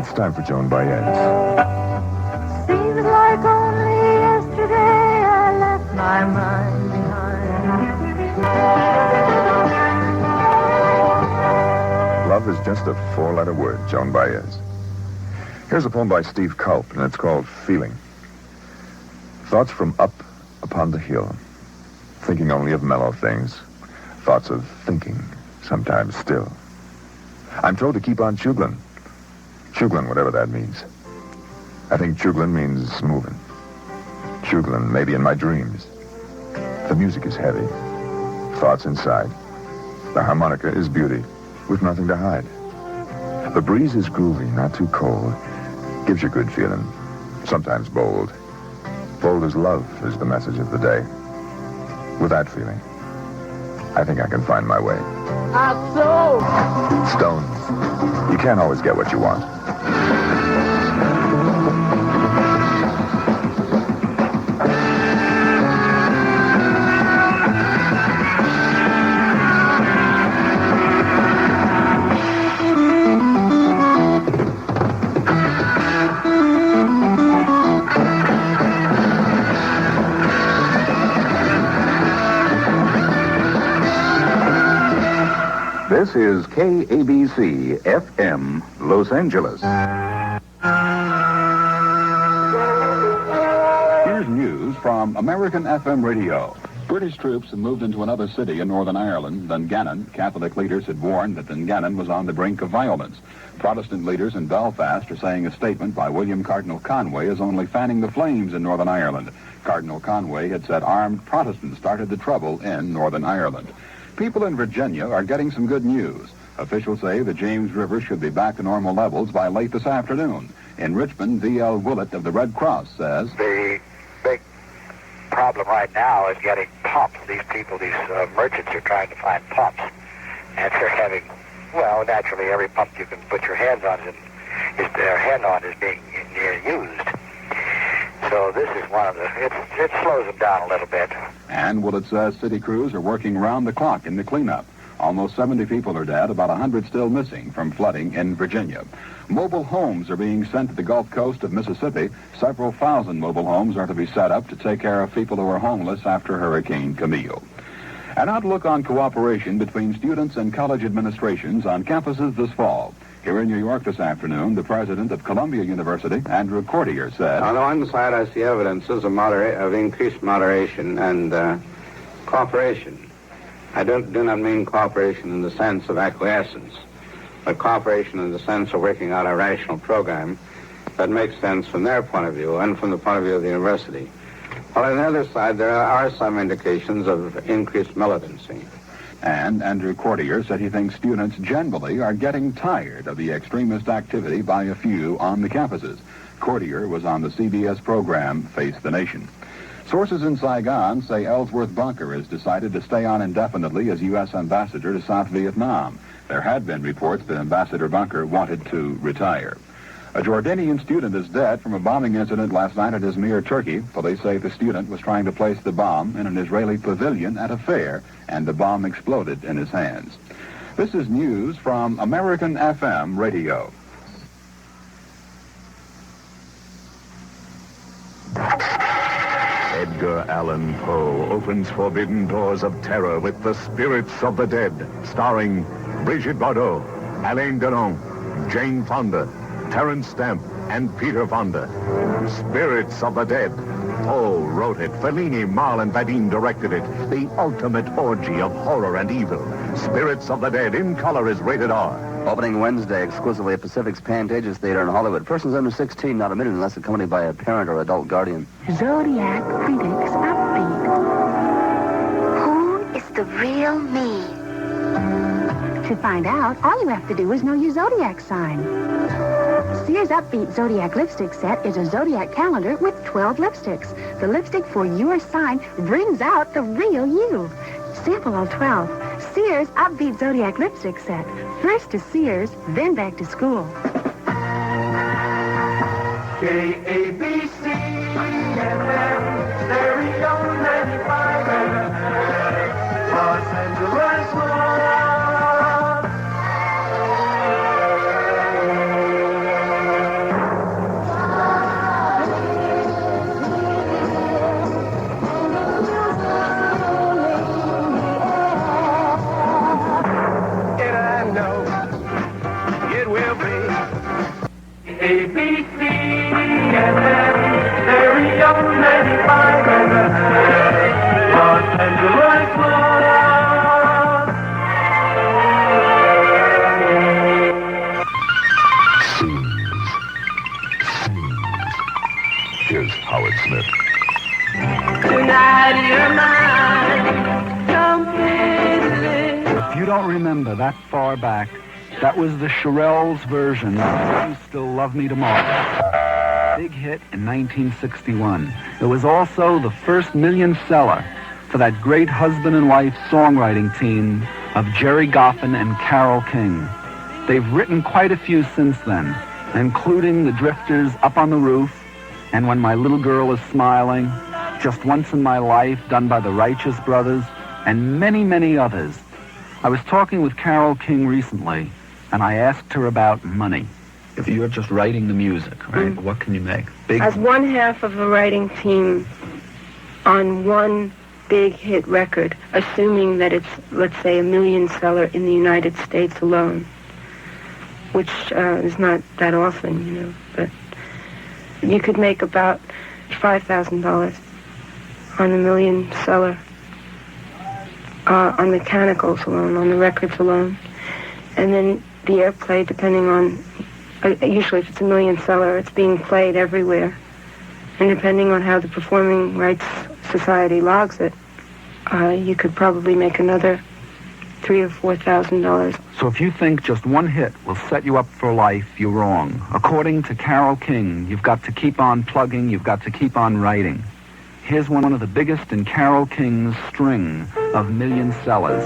It's time for Joan Baez. Seems like only yesterday I left my mind behind. Love is just a four-letter word, Joan Baez. Here's a poem by Steve Culp, and it's called Feeling. Thoughts from up upon the hill, thinking only of mellow things. Thoughts of thinking, sometimes still. I'm told to keep on chuglin'. Chuglin', whatever that means. I think chuglin' means moving. Chuglin', maybe in my dreams. The music is heavy. Thoughts inside. The harmonica is beauty, with nothing to hide. The breeze is groovy, not too cold. Gives you good feeling, sometimes bold. Bold as love is the message of the day. With that feeling, I think I can find my way. Stones. You can't always get what you want. This is KABC-FM Los Angeles. Here's news from American FM radio. British troops have moved into another city in Northern Ireland, Dungannon. Catholic leaders had warned that Dungannon was on the brink of violence. Protestant leaders in Belfast are saying a statement by William Cardinal Conway is only fanning the flames in Northern Ireland. Cardinal Conway had said armed Protestants started the trouble in Northern Ireland. People in Virginia are getting some good news. Officials say the James River should be back to normal levels by late this afternoon. In Richmond, V.L. Willett of the Red Cross says, The big problem right now is getting pumps. These merchants are trying to find pumps. And they're having, well, naturally every pump you can put your hands on is being used. So this is one of the, it slows them down a little bit. And Willett says city crews are working round the clock in the cleanup. Almost 70 people are dead, about 100 still missing from flooding in Virginia. Mobile homes are being sent to the Gulf Coast of Mississippi. Several thousand mobile homes are to be set up to take care of people who are homeless after Hurricane Camille. An outlook on cooperation between students and college administrations on campuses this fall. Here in New York this afternoon, the president of Columbia University, Andrew Cordier, said, On the one side, I see evidences of increased moderation and cooperation. I do not mean cooperation in the sense of acquiescence, but cooperation in the sense of working out a rational program that makes sense from their point of view and from the point of view of the university. While on the other side, there are some indications of increased militancy. And Andrew Cordier said he thinks students generally are getting tired of the extremist activity by a few on the campuses. Cordier was on the CBS program Face the Nation. Sources in Saigon say Ellsworth Bunker has decided to stay on indefinitely as U.S. ambassador to South Vietnam. There had been reports that Ambassador Bunker wanted to retire. A Jordanian student is dead from a bombing incident last night at Izmir, Turkey. Police say the student was trying to place the bomb in an Israeli pavilion at a fair, and the bomb exploded in his hands. This is news from American FM radio. Edgar Allan Poe opens forbidden doors of terror with The Spirits of the Dead, starring Brigitte Bardot, Alain Delon, Jane Fonda, Terence Stamp, and Peter Fonda. Spirits of the Dead. Poe wrote it. Fellini, Marl, and Vadim directed it. The ultimate orgy of horror and evil. Spirits of the Dead, in color, is rated R. Opening Wednesday exclusively at Pacific's Pantages Theater in Hollywood. Persons under 16 not admitted unless accompanied by a parent or adult guardian. Zodiac predicts upbeat. Who is the real me? To find out, all you have to do is know your zodiac sign. Sears Upbeat Zodiac Lipstick Set is a zodiac calendar with 12 lipsticks. The lipstick for your sign brings out the real you. Sample all 12. Sears Upbeat Zodiac Lipstick Set. First to Sears, then back to school. KABC-FM, stereo 95 Los Angeles. daddy of mine, completely. If you don't remember that far back, that was the Shirelles version of You Still Love Me Tomorrow. Big hit in 1961. It was also the first million seller for that great husband and wife songwriting team of Jerry Goffin and Carole King. They've written quite a few since then, including The Drifters, Up on the Roof, and When My Little Girl Is Smiling, Just Once in My Life, done by the Righteous Brothers, and many, many others. I was talking with Carole King recently, and I asked her about money. If you're just writing the music, right, what can you make? As one half of a writing team on one big hit record, assuming that it's, let's say, a million seller in the United States alone, which is not that often, you know, but you could make about $5,000 on a million seller, on mechanicals alone, on the records alone. And then the airplay, depending on, usually if it's a million seller, it's being played everywhere. And depending on how the Performing Rights Society logs it, you could probably make another $3,000 or $4,000. So if you think just one hit will set you up for life, you're wrong. According to Carole King, you've got to keep on plugging, you've got to keep on writing. Here's one of the biggest in Carole King's string of million sellers,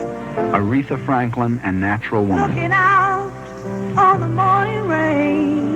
Aretha Franklin and Natural Woman. Looking out on the morning rain.